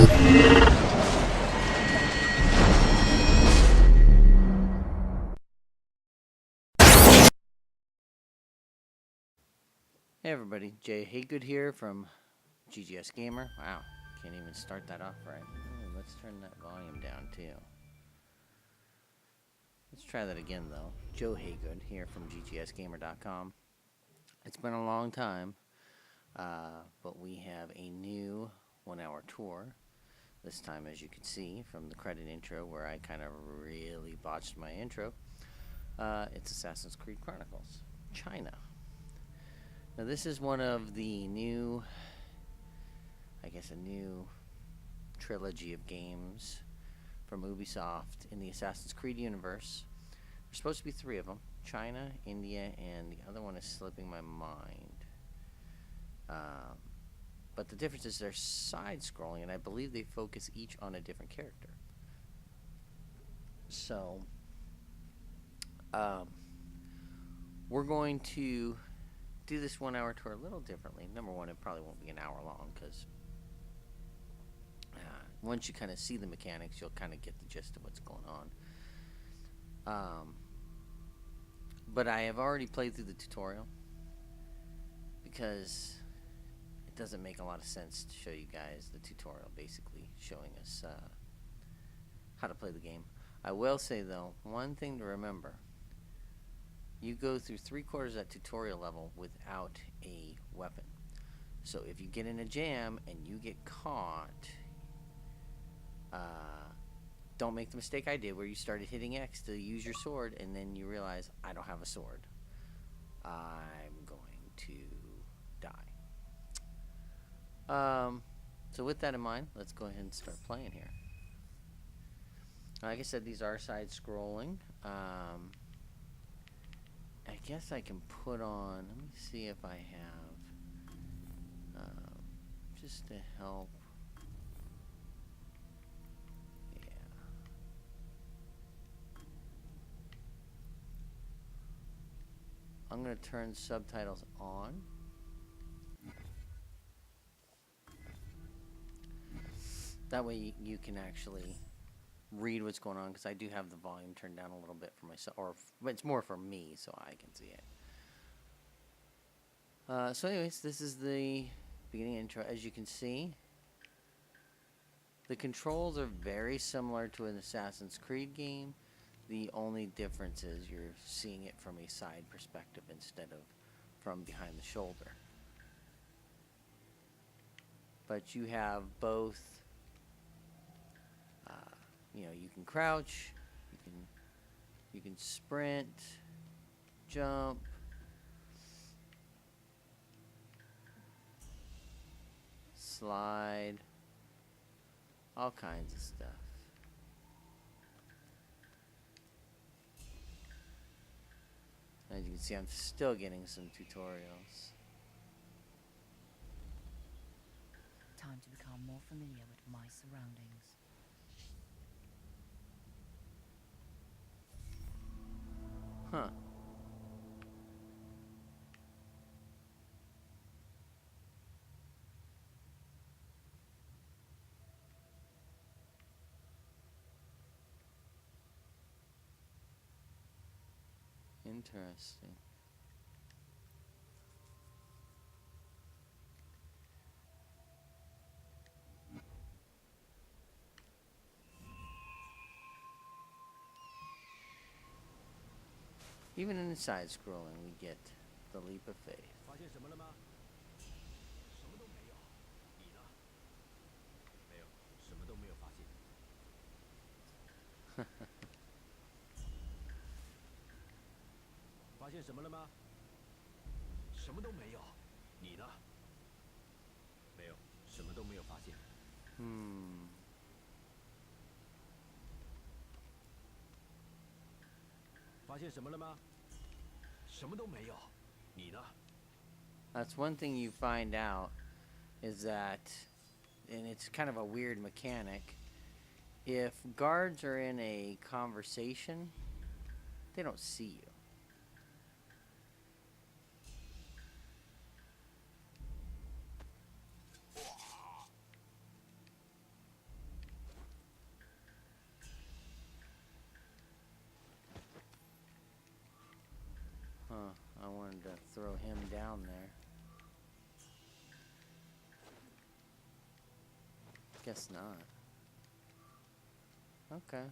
Hey everybody, Jay Haygood here from GGS Gamer. Wow, can't even start that off right. Ooh, let's turn that volume down too. Let's try that again though. Joe Haygood here from GGSgamer.com. It's been a long time, but we have a new 1 hour tour. This time, as you can see from the credit intro where I kind of really botched my intro, it's Assassin's Creed Chronicles, China. Now this is one of the new, I guess a new trilogy of games from Ubisoft in the Assassin's Creed universe. There's supposed to be 3 of them, China, India, and the other one is slipping my mind. But the difference is they're side-scrolling, and I believe they focus each on a different character. So, we're going to do this 1 hour tour a little differently. Number one, it probably won't be an hour long because once you kind of see the mechanics, you'll kind of get the gist of what's going on. But I have already played through the tutorial because it doesn't make a lot of sense to show you guys the tutorial, basically showing us how to play the game. I will say though, one thing to remember: you go through 3/4 of that tutorial level without a weapon. So if you get in a jam and you get caught, don't make the mistake I did where you started hitting X to use your sword and then you realize, I don't have a sword. I'm going to die. So with that in mind, let's go ahead and start playing here. Like I said, these are side-scrolling. I guess I can put on, let me see if I have, just to help. Yeah. I'm going to turn subtitles on. That way you can actually read what's going on, because I do have the volume turned down a little bit for myself, but it's more for me so I can see it. So anyways, this is the beginning intro. As you can see, the controls are very similar to an Assassin's Creed game. The only difference is you're seeing it from a side perspective instead of from behind the shoulder. But you have both. You know, you can crouch, you can sprint, jump, slide, all kinds of stuff. As you can see, I'm still getting some tutorials. Time to become more familiar with my surroundings. Huh. Interesting. Even in the side scrolling, we get the leap of faith. That's one thing you find out is that, and it's kind of a weird mechanic, if guards are in a conversation, they don't see you. wanted to throw him down there. Guess not. Okay.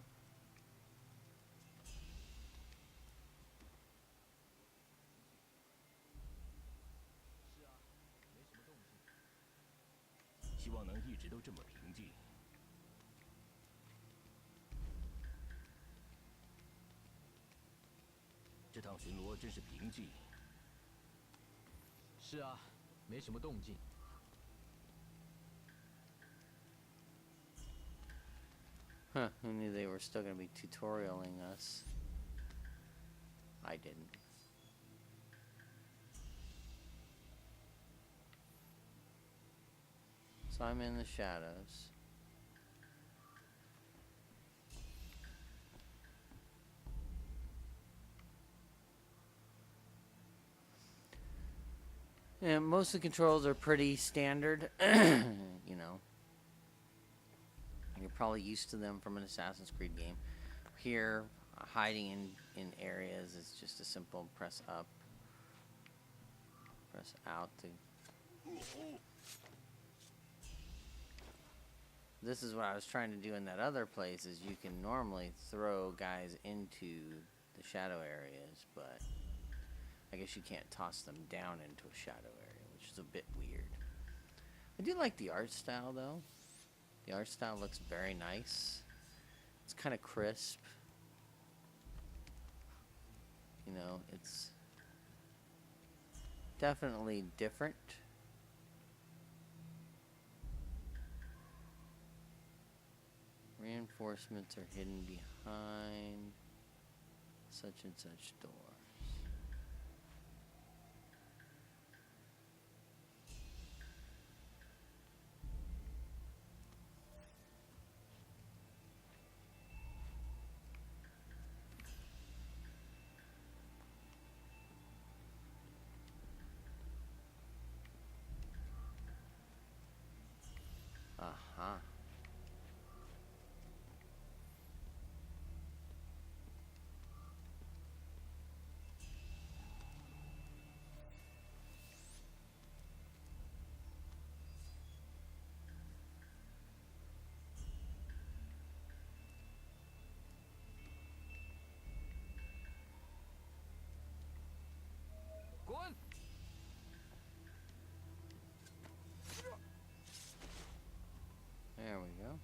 Huh, who knew they were still going to be tutorialing us? I didn't. So I'm in the shadows. And most of the controls are pretty standard, you know. You're probably used to them from an Assassin's Creed game. Here, hiding in areas is just a simple press up, press out to... This is what I was trying to do in that other place, is you can normally throw guys into the shadow areas, but I guess you can't toss them down into a shadow area, which is a bit weird. I do like the art style, though. The art style looks very nice. It's kind of crisp. You know, it's definitely different. Reinforcements are hidden behind such and such doors. Aha. There we go.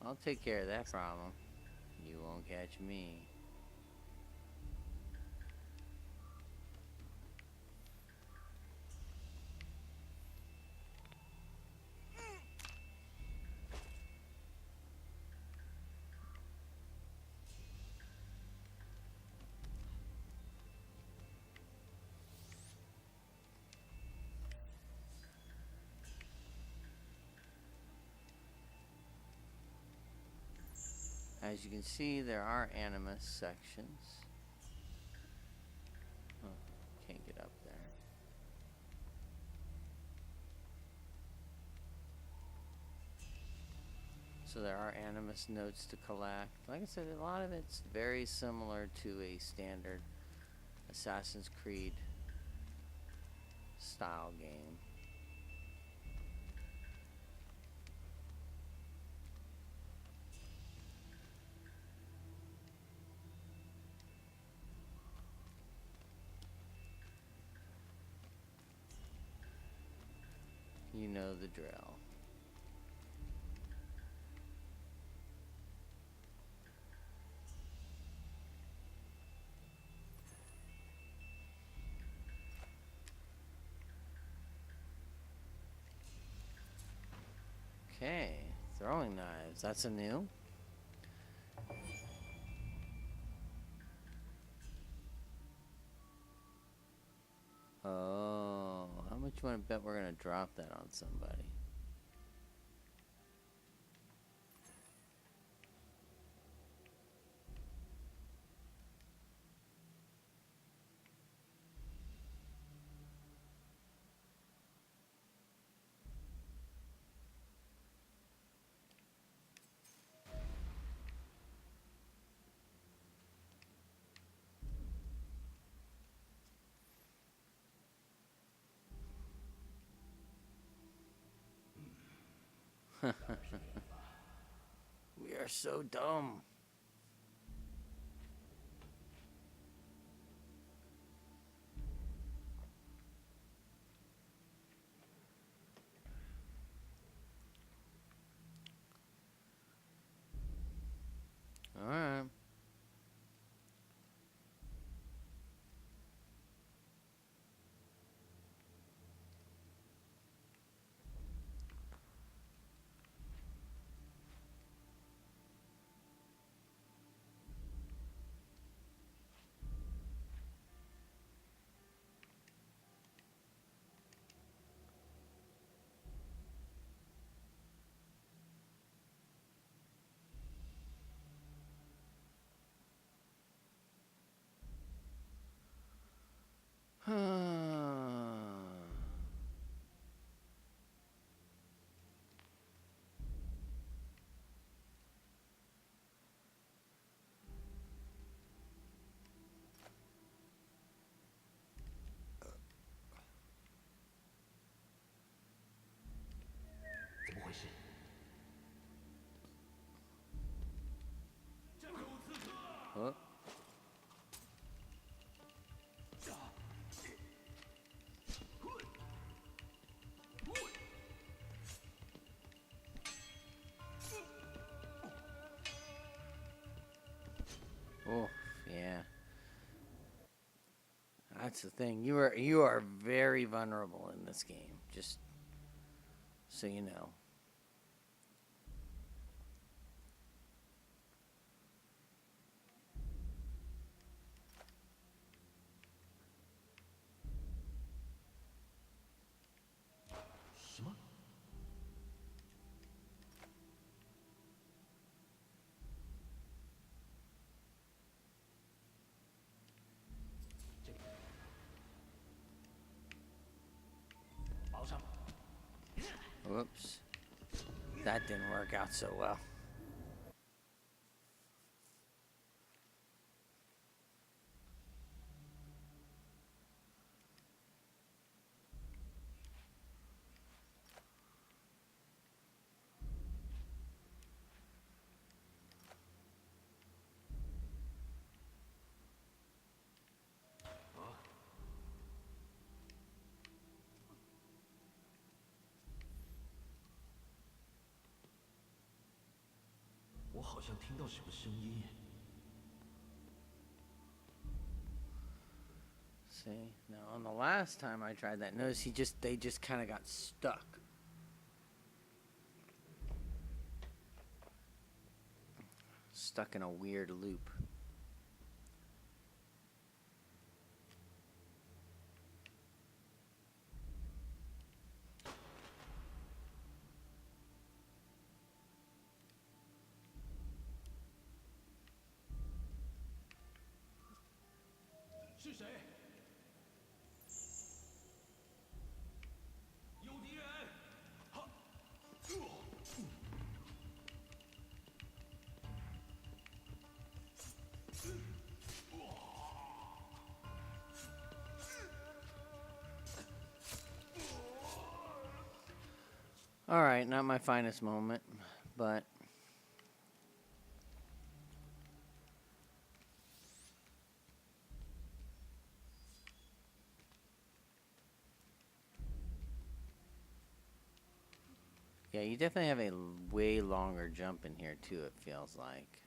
I'll take care of that problem. You won't catch me. As you can see, there are animus sections. Oh, can't get up there. So there are animus notes to collect. Like I said, a lot of it's very similar to a standard Assassin's Creed style game. You know the drill. Okay, throwing knives. That's a new. Oh, how much you want to bet we're going to drop that on somebody? We are so dumb. All right. Oh. Oh, yeah. That's the thing. You are very vulnerable in this game. Just so you know. Whoops. That didn't work out so well. See, now on the last time I tried that, notice they just kind of got stuck. Stuck in a weird loop. Alright, not my finest moment, but yeah, you definitely have a way longer jump in here too, it feels like.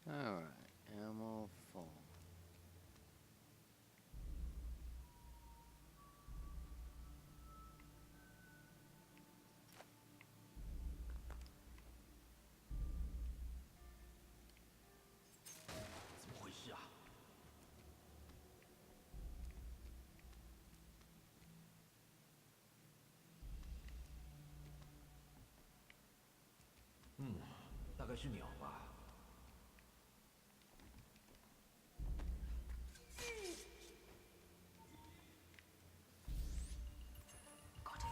Alright. 该是鸟吧？ Got it.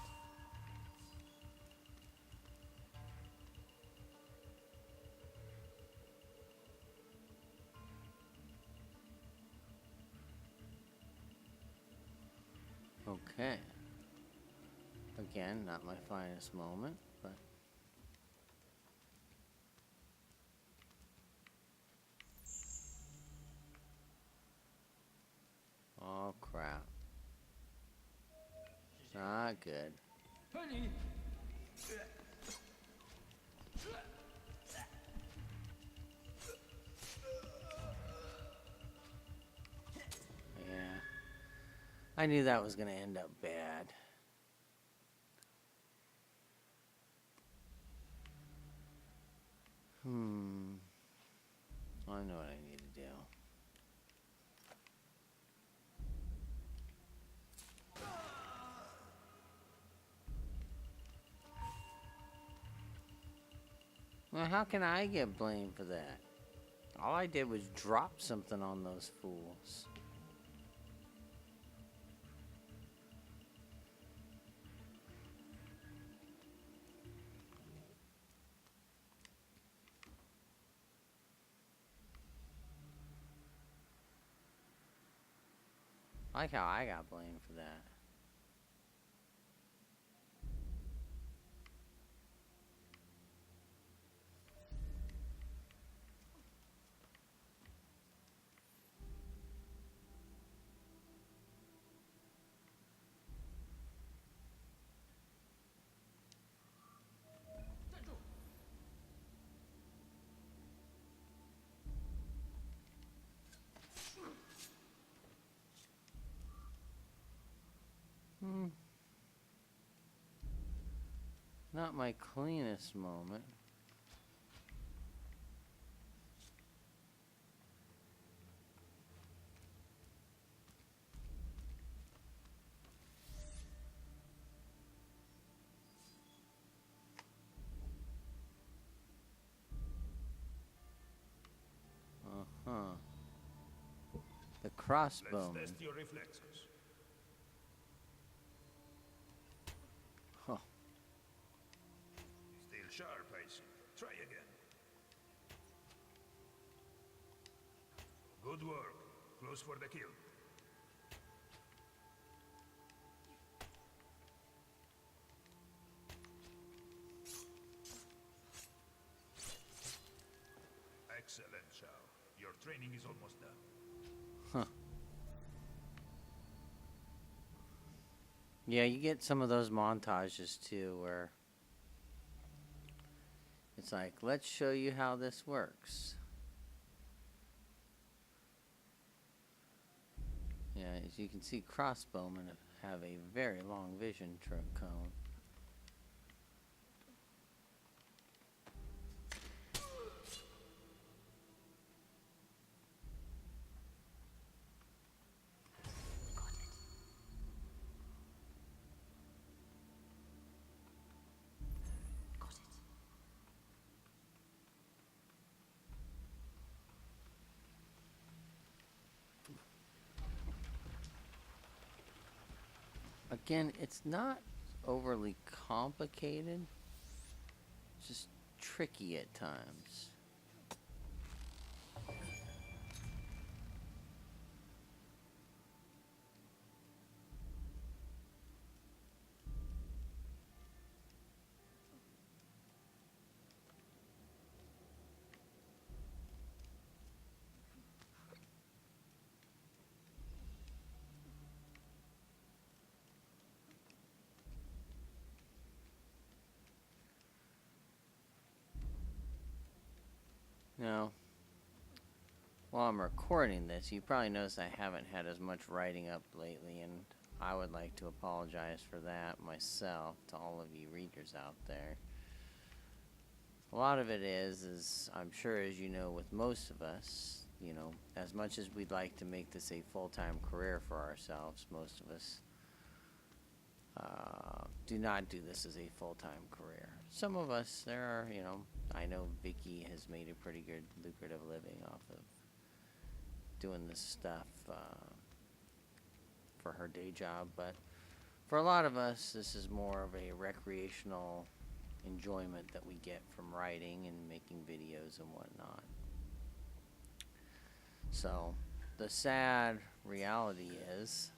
Okay. Again, not my finest moment, but... Oh, crap. Not good. Yeah. I knew that was going to end up bad. I know what I need to do. Well, how can I get blamed for that? All I did was drop something on those fools. I like how I got blamed for that. Not my cleanest moment. The crossbowman. Let's test your reflexes. Huh. Still sharp, I see. Try again. Good work. Close for the kill. Excellent, Shao. Your training is almost done. Huh. Yeah, you get some of those montages too where it's like, let's show you how this works. Yeah, as you can see, crossbowmen have a very long vision cone. Got it. Again, it's not overly complicated, it's just tricky at times. Now, while I'm recording this, you probably noticed I haven't had as much writing up lately, and I would like to apologize for that myself to all of you readers out there. A lot of it is I'm sure, as you know, with most of us, you know, as much as we'd like to make this a full-time career for ourselves, most of us do not do this as a full-time career. Some of us, there are, you know, I know Vicky has made a pretty good lucrative living off of doing this stuff for her day job, but for a lot of us, this is more of a recreational enjoyment that we get from writing and making videos and whatnot. So, the sad reality is,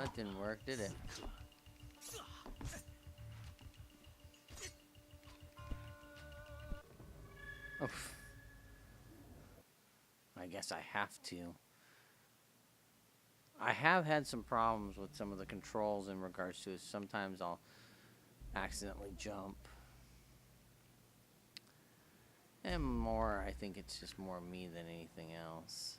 it didn't work, did it? Oof. I guess I have to. I have had some problems with some of the controls in regards to it. Sometimes I'll accidentally jump. And more, I think it's just more me than anything else.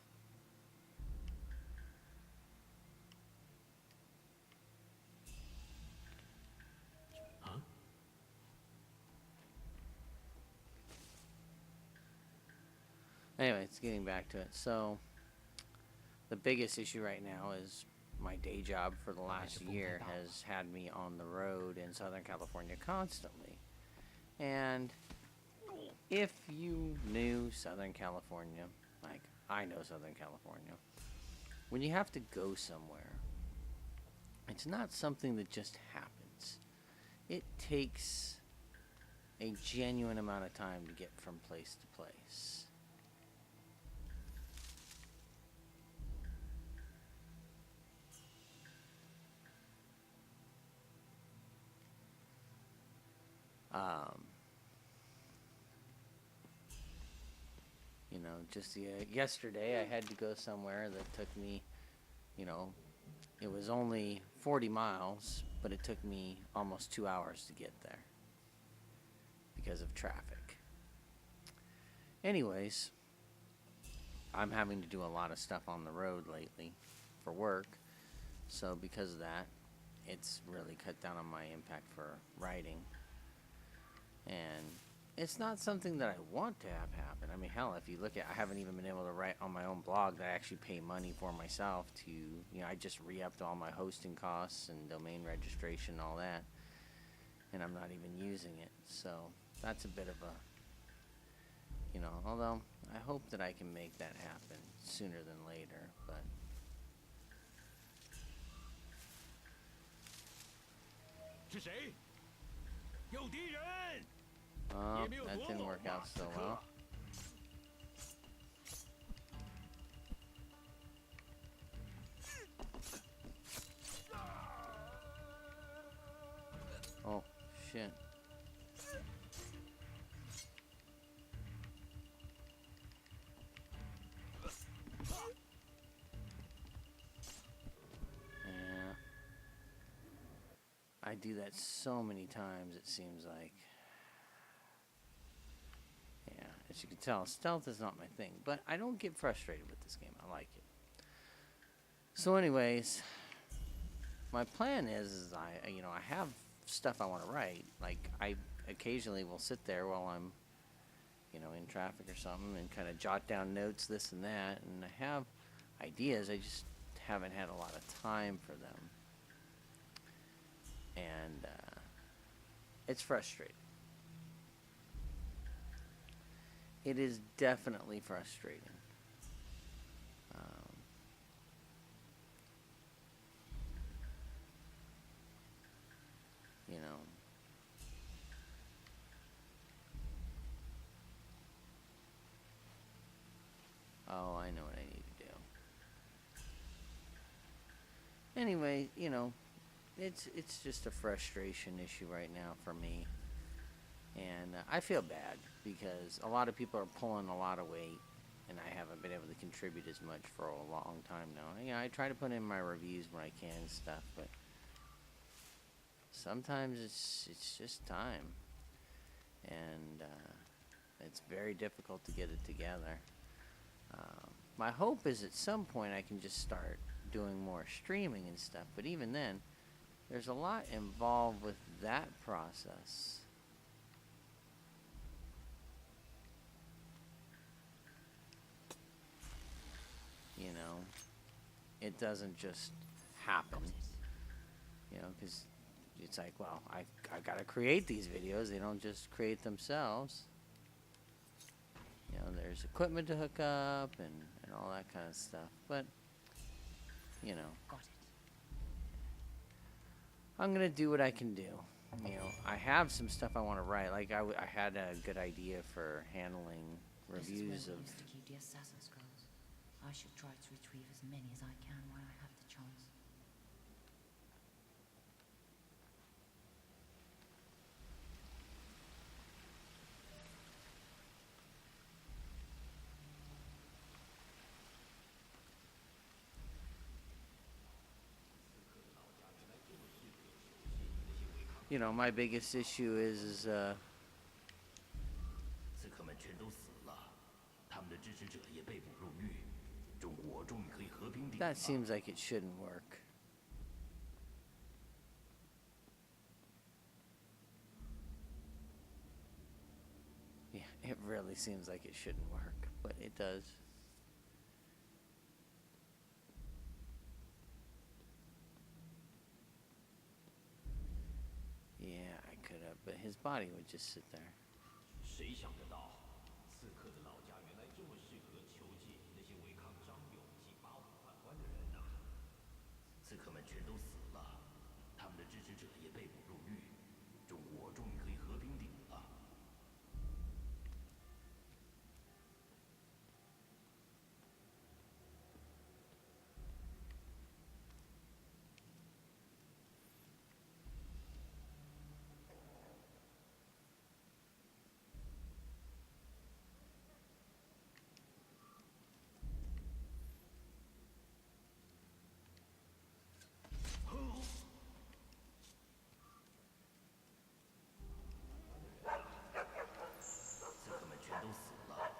Anyway, it's getting back to it. So, the biggest issue right now is my day job for the last year has had me on the road in Southern California constantly. And if you knew Southern California, like I know Southern California, when you have to go somewhere, it's not something that just happens. It takes a genuine amount of time to get from place to place. You know, just yesterday I had to go somewhere that took me, you know, it was only 40 miles, but it took me almost 2 hours to get there because of traffic. Anyways, I'm having to do a lot of stuff on the road lately for work, so because of that, it's really cut down on my impact for writing. And it's not something that I want to have happen. I mean, hell, if you look at, I haven't even been able to write on my own blog that I actually pay money for myself to, you know, I just re-upped all my hosting costs and domain registration and all that, and I'm not even using it. So that's a bit of a, you know, although I hope that I can make that happen sooner than later, but. Oh, that didn't work out so well. Oh, shit. Yeah. I do that so many times, it seems like. Yeah, as you can tell, stealth is not my thing, but I don't get frustrated with this game. I like it. So anyways, my plan is I have stuff I want to write. Like, I occasionally will sit there while I'm, you know, in traffic or something and kind of jot down notes, this and that, and I have ideas. I just haven't had a lot of time for them. And it's frustrating. It is definitely frustrating. You know. Oh, I know what I need to do. Anyway, you know, it's just a frustration issue right now for me. And I feel bad because a lot of people are pulling a lot of weight, and I haven't been able to contribute as much for a long time now. You know, I try to put in my reviews when I can and stuff, but sometimes it's just time, and it's very difficult to get it together. My hope is at some point I can just start doing more streaming and stuff, but even then, there's a lot involved with that process. You know, it doesn't just happen. You know, because it's like, well, I got to create these videos. They don't just create themselves. You know, there's equipment to hook up and all that kind of stuff. But, you know, Got it. I'm going to do what I can do. You know, I have some stuff I want to write. Like, I had a good idea for handling reviews This is where of... we used to keep the assassin skulls. I should try to retrieve as many as I can while I have the chance. You know, my biggest issue is 刺客们全都死了，他们的支持者也被捕入狱，中国终于可以和平顶了。 that seems like it shouldn't work. Yeah, it really seems like it shouldn't work, but it does. Yeah, I could have, but his body would just sit there. 谁想得到，刺客的老家原来这么适合囚禁那些违抗张勇及八五宦官的人呐！刺客们全都死了，他们的支持者也被捕入狱，中国终于可以和平顶了。 刺客们全都死了。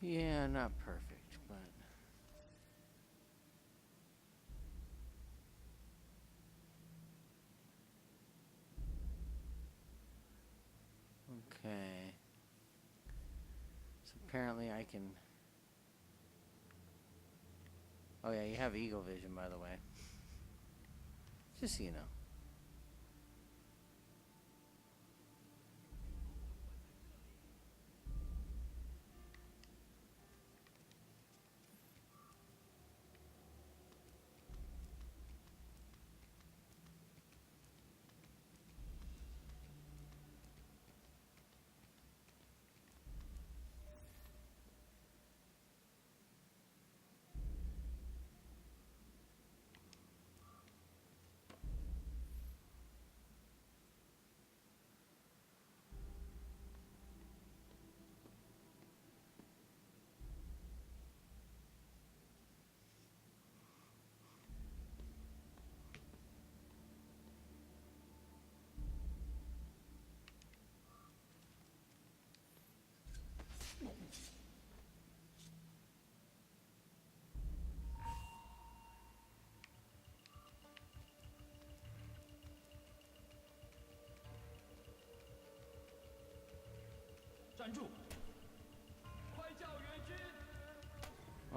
Yeah, not perfect, but... Okay. So apparently I can... Oh yeah, you have eagle vision, by the way. Just so you know.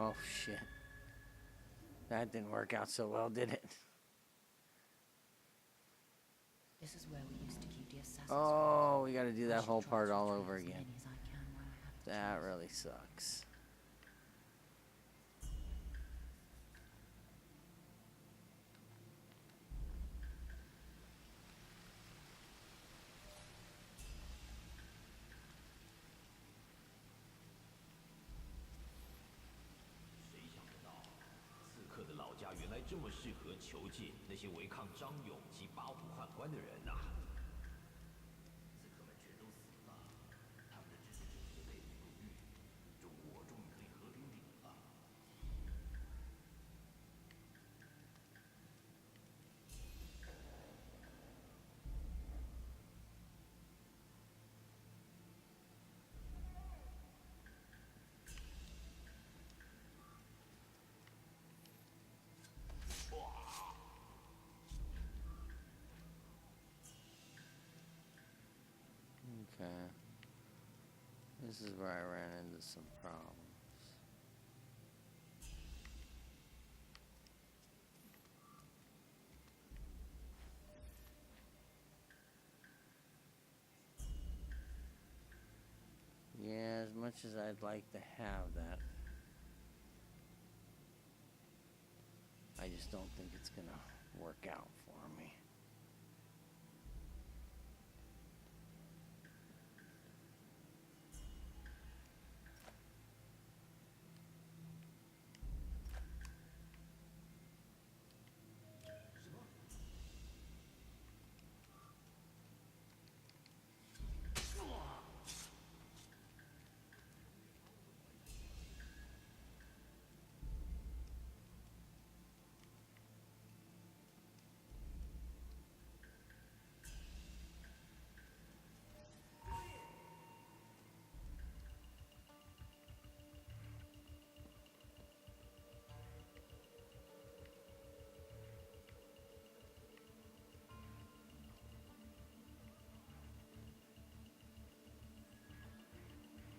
Oh shit. That didn't work out so well, did it? This is where we used to keep the assassin Oh, we gotta do that I should whole try part to all retrieve over as again. many as I can while I have the That chance. really sucks. "这么适合囚禁那些违抗张勇及八五宦官的人呐、刺客们全都死了，他们的支持者也被捕入狱，中国终于可以和平顶了。This is where I ran into some problems. Yeah, as much as I'd like to have that, I just don't think it's gonna work out for me.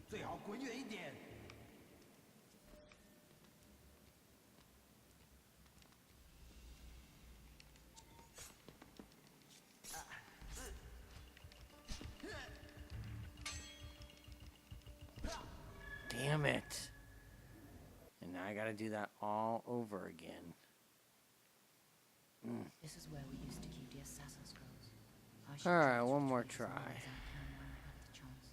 最好滚远一点。Damn it! And now I gotta do that all over again. This is where we used to keep the assassin scrolls. I should All try right, to one more retrieve as try. many as I can when I have the chance.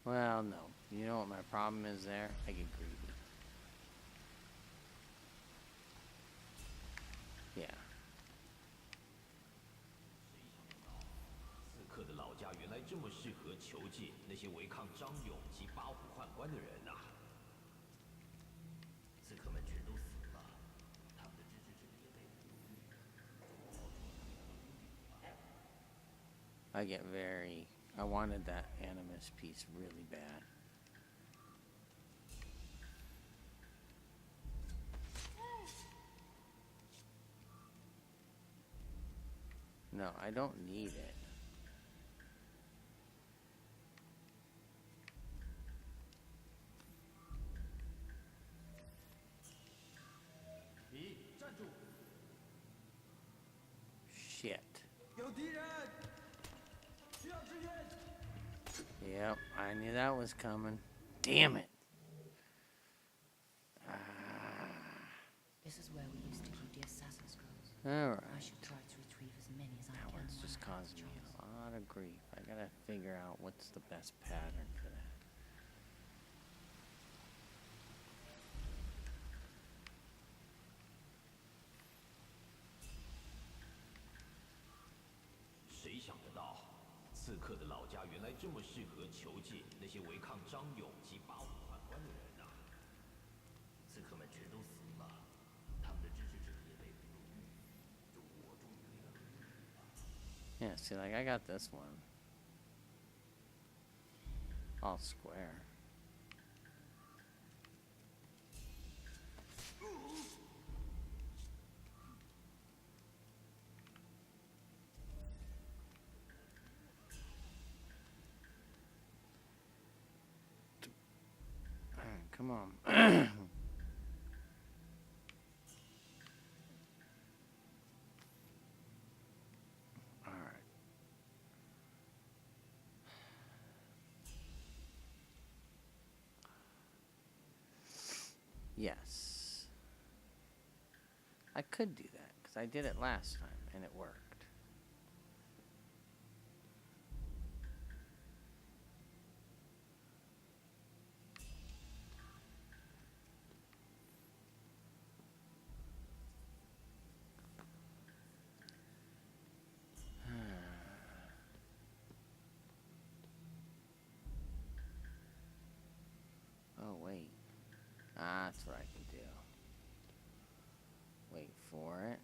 Well, no. You know what my problem is there? I get greedy. Yeah. 刺客的老家原来这么适合囚禁那些违抗张勇及八虎宦官的人呐、刺客们全都死了，他们的支持者也被俘虏。 I get very... I wanted that animus piece really bad. No, I don't need it. Shit. Yep, I knew that was coming. Damn it. This is where we used to keep the assassin scrolls. Alright. I should try to retrieve as many as I That can. one's when just I have the causing me chance. a lot of grief. I gotta figure out what's the best pattern for that.谁想得到，刺客的老家原来这么适合囚禁那些违抗张勇及八虎宦官的人呐、刺客们全都死了，他们的支持者也被俘虏。我终于可以让人 Yeah, see, like, I got this one. All square. Come on. Alright. Yes. I could do that, because I did it last time, and it worked. Oh, wait. Ah, that's what I can do. Wait for it.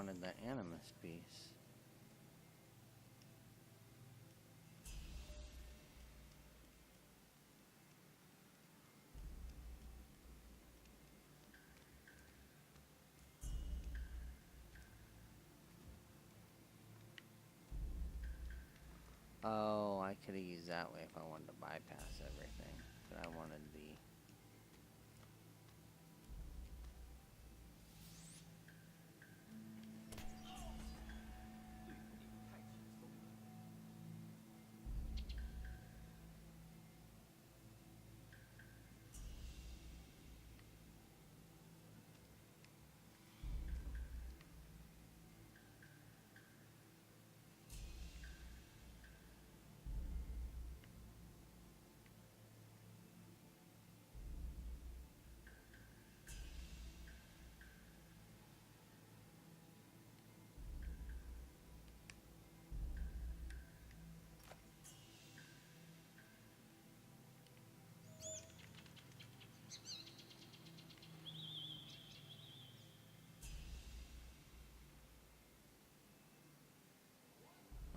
wanted that animus piece. Oh, I could have used that way if I wanted to bypass everything. But I wanted the...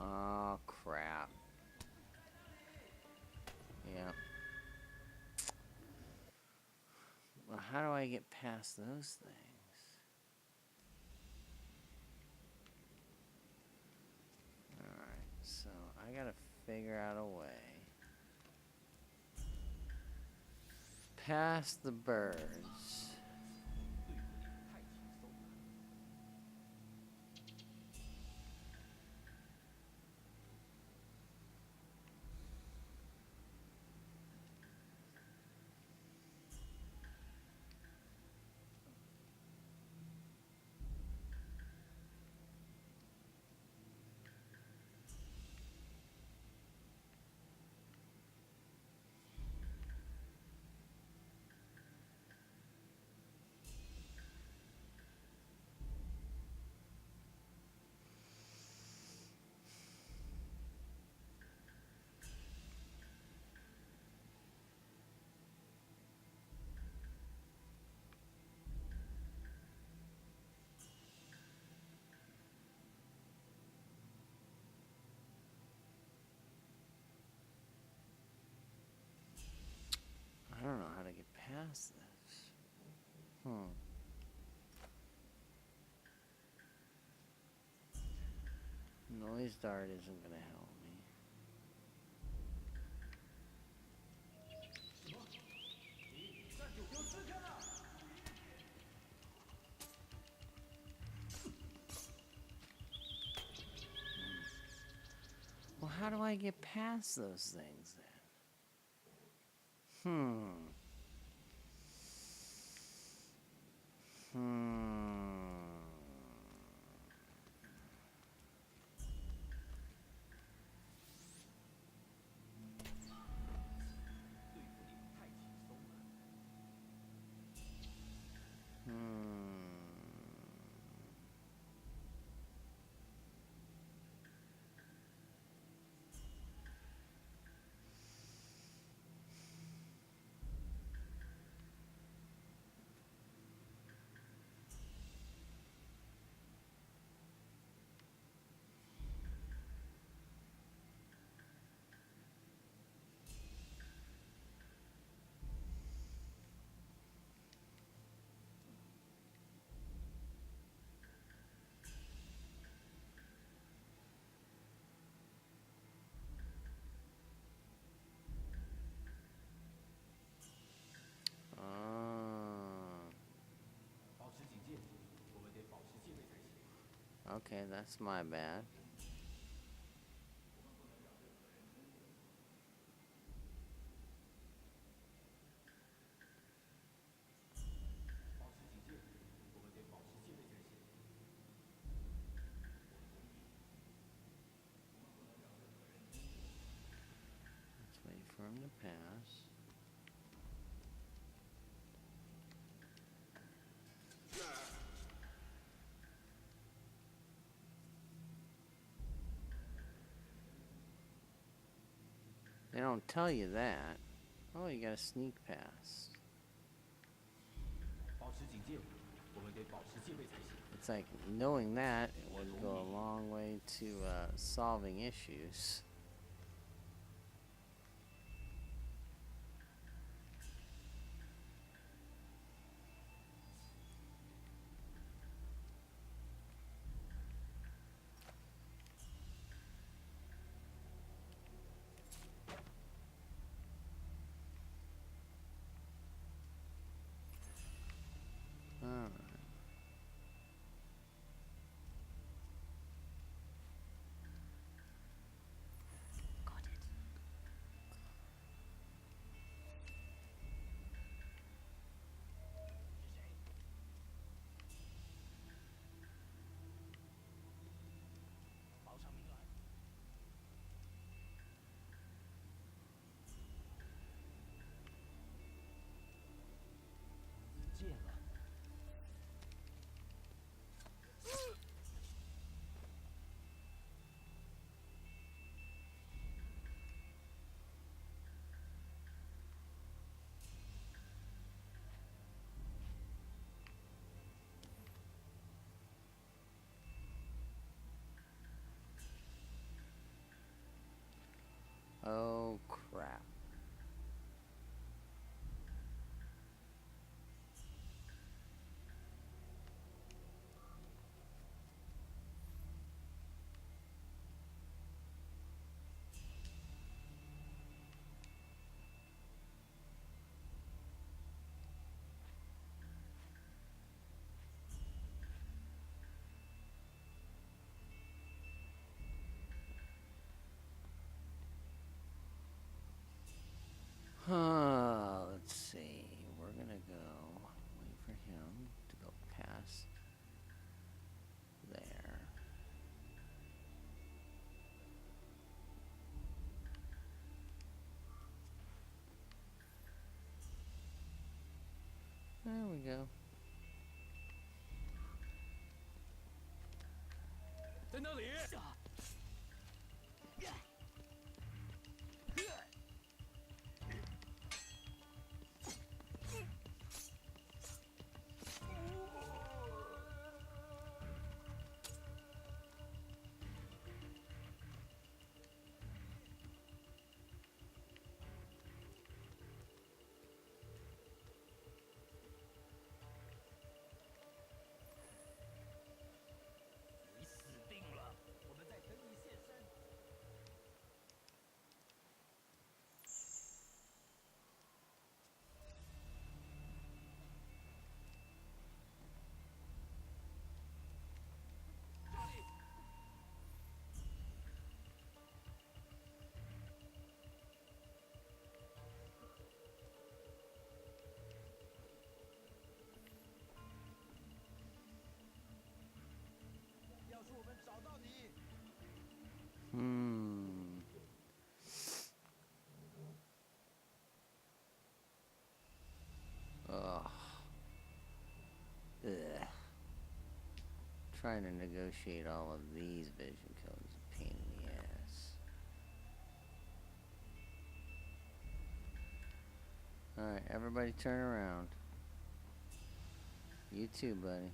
Oh, crap. Yeah. Well, how do I get past those things? Alright, so I gotta figure out a way. Past the birds. I don't know how to get past this. Noise dart isn't gonna help me. Well, how do I get past those things then? Okay, that's my bad. Let's wait for him to pass. They don't tell you that. Oh, you got a sneak pass. 我们得保持戒备才行。 It's like knowing that would go a long way to solving issues. Alright. Got it. 报上名来。戒了。 Oh crap. Let's see. We're gonna go wait for him to go past there. There we go. 在那里。你死定了！我们在等你现身。 要是我们找到你， Ugh. Ugh. Trying to negotiate all of these vision codes is a pain in the ass. Alright, everybody turn around. You too, buddy.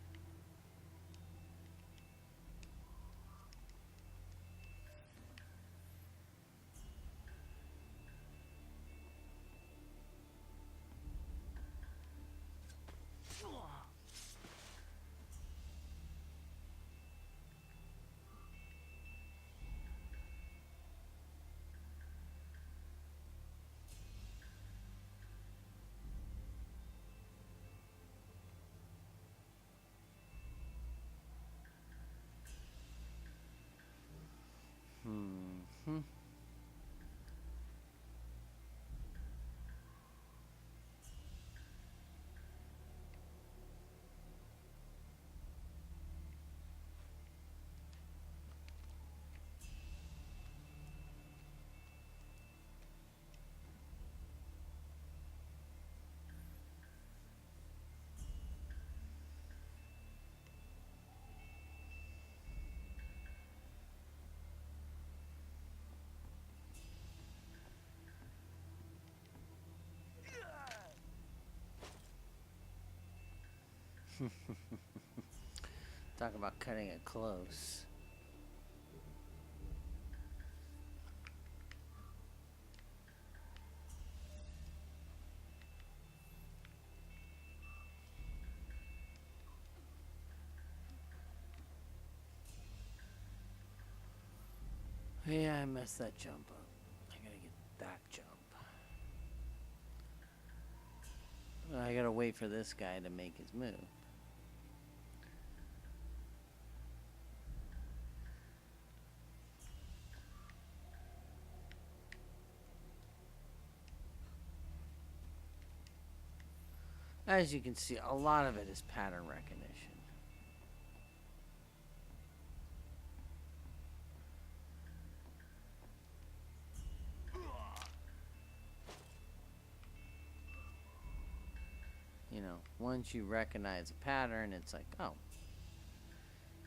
Talk about cutting it close. Yeah, I messed that jump up. I gotta get that jump. I gotta wait for this guy to make his move. As you can see, a lot of it is pattern recognition. You know, once you recognize a pattern, it's like, oh,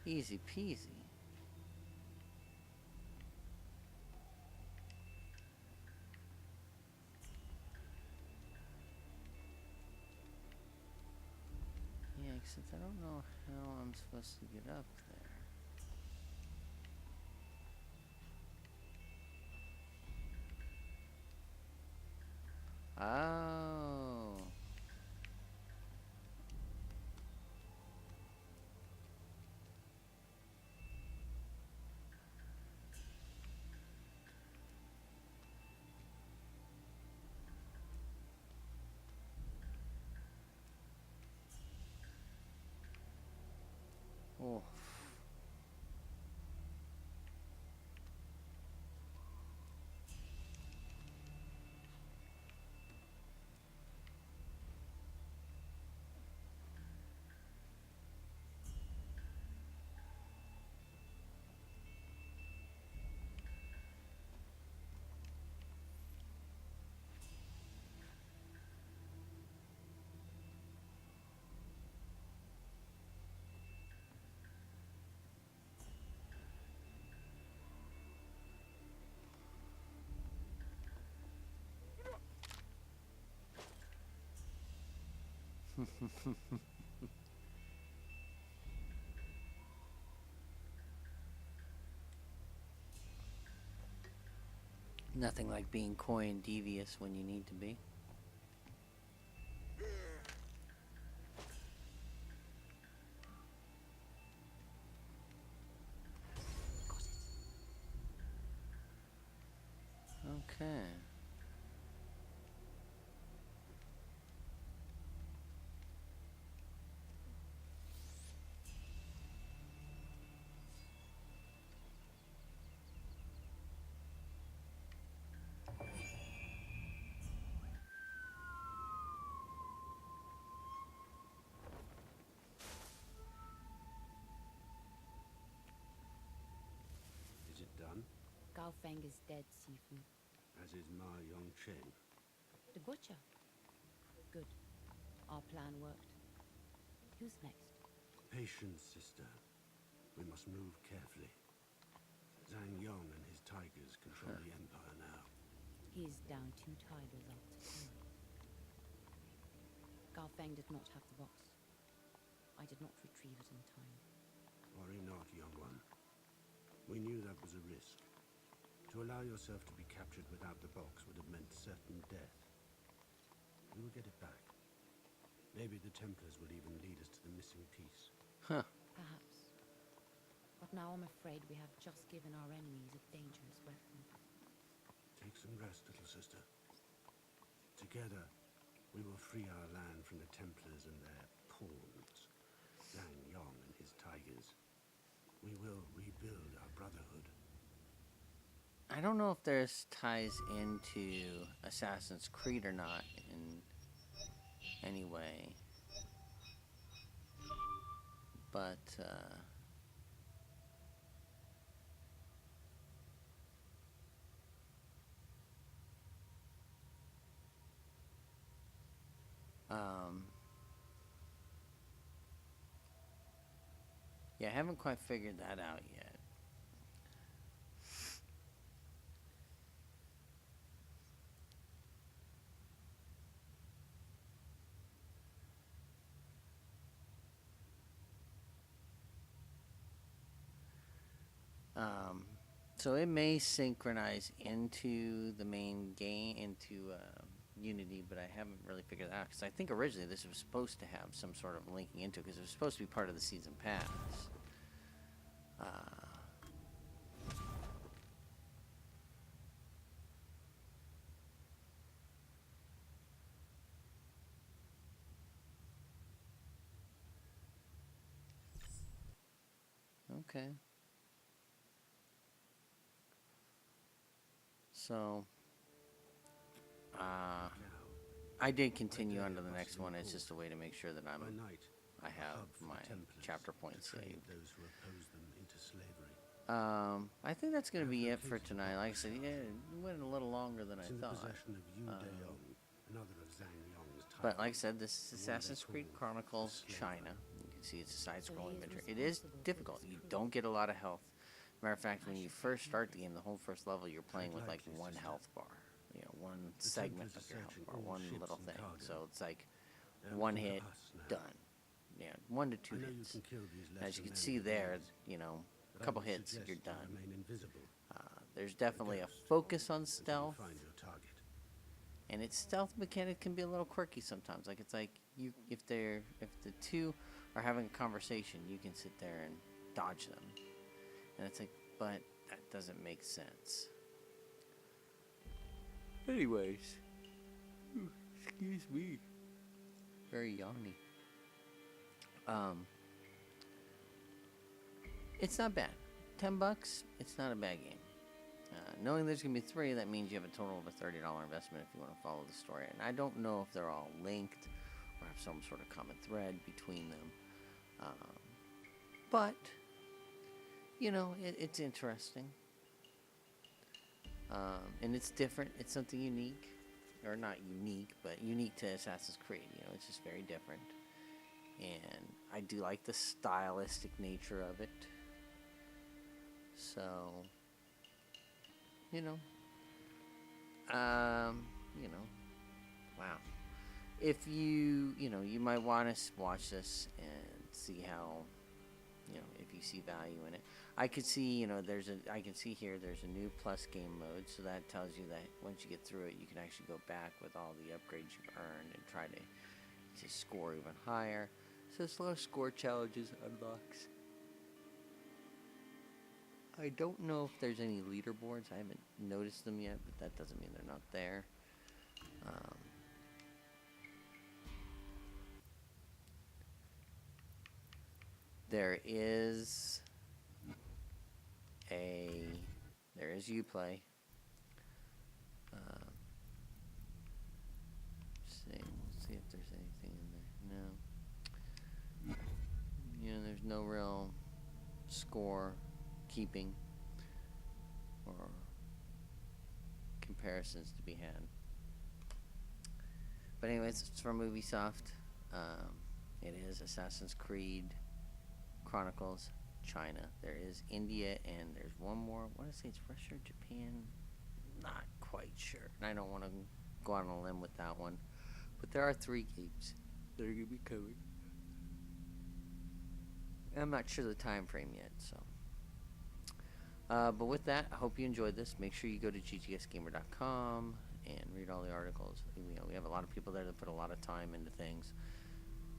easy peasy. Yeah, except I don't know how I'm supposed to get up there. Oh. Oh. Nothing like being coy and devious when you need to be. Okay. Is it done? Gao Feng is dead, Sifu. As is Ma Yongchen. The butcher. Good. Our plan worked. Who's next? Patience, sister. We must move carefully. Zhang Yong and his tigers control the Empire now. He is down 2 tigers after 10. Gao Feng did not have the box. I did not retrieve it in time. Worry not, young one. We knew that was a risk. To allow yourself to be captured without the box would have meant certain death. We will get it back. Maybe the Templars will even lead us to the missing piece. Huh. Perhaps. But now I'm afraid we have just given our enemies a dangerous weapon. Take some rest, little sister. Together, we will free our land from the Templars and their pawns. Zhang Yong and his tigers. We will rebuild our brotherhood. I don't know if there's ties into Assassin's Creed or not in any way. But, yeah, I haven't quite figured that out yet. So it may synchronize into the main game, into Unity, but I haven't really figured that out because I think originally this was supposed to have some sort of linking into it because it was supposed to be part of the season pass. Okay. So, I did continue on to the next one. It's just a way to make sure that By night, I have hub for my the Templars chapter points to trade saved. those who oppose them into slavery. I think that's going to be it for tonight. Like I said, yeah, it went a little longer than I It's in the thought. possession of Yu Deong, another of Zhang Yong's But like I titles. said, this is The one they Assassin's Creed call Chronicles the China. Slaver. You can see it's a side-scrolling So he is adventure. It is responsible for difficult. this You coup. don't get a lot of health. Matter of fact, when you first start the game, the whole first level, you're playing with like likely, one sister. health bar. You know, one The segment Templars of are your health searching bar, all one ships little and thing. cargo. So it's like They're one looking to hit, us now. done. Yeah, 1 to 2 I know you hits. can kill these As you lesser can men see with there, blades, you know, but a I couple would hits, you're suggest you done. remain invisible There's definitely a ghost focus on until you stealth. find your target. And its stealth mechanic can be a little quirky sometimes. Like it's like if the two are having a conversation, you can sit there and dodge them. And it's like, but that doesn't make sense. Anyways, excuse me. Very yawny. It's not bad. $10, it's not a bad game. Knowing there's going to be 3, that means you have a total of a $30 investment if you want to follow the story. And I don't know if they're all linked or have some sort of common thread between them. But, you know, it's interesting. And it's different. It's something unique. Or not unique, but unique to Assassin's Creed. You know, it's just very different. And I do like the stylistic nature of it. So, you know, wow. If you know, you might want to watch this and see how, you know, if you see value in it. I could see, you know, I can see here there's a new plus game mode, so that tells you that once you get through it, you can actually go back with all the upgrades you've earned and try to score even higher. So it's a lot of score challenges unlocks. I don't know if there's any leaderboards. I haven't noticed them yet, but that doesn't mean they're not there. There is Uplay. See if there's anything in there. No. You know, there's no real score keeping or comparisons to be had. But anyways, it's from Ubisoft. It is Assassin's Creed Chronicles China. There is India, and there's one more. I want to say it's Russia or Japan. Not quite sure. And I don't want to go out on a limb with that one. But there are 3 games that are going to be coming. I'm not sure the time frame yet, so. But with that, I hope you enjoyed this. Make sure you go to ggsgamer.com and read all the articles. You know, we have a lot of people there that put a lot of time into things.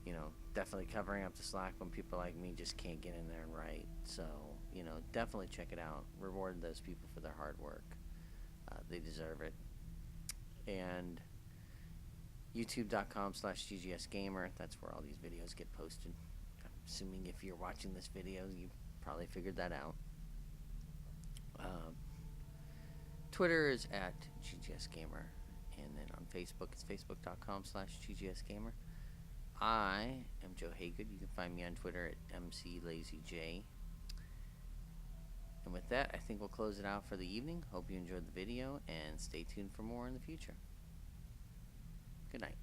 You know, definitely covering up the slack when people like me just can't get in there and write. So, you know, definitely check it out. Reward those people for their hard work. They deserve it. And youtube.com/ggsgamer. That's where all these videos get posted. I'm assuming if you're watching this video, you probably figured that out. Twitter is at ggsgamer. And then on Facebook, it's facebook.com/ggsgamer. I am Joe Haygood. You can find me on Twitter at mclazyj. And with that, I think we'll close it out for the evening. Hope you enjoyed the video, and stay tuned for more in the future. Good night.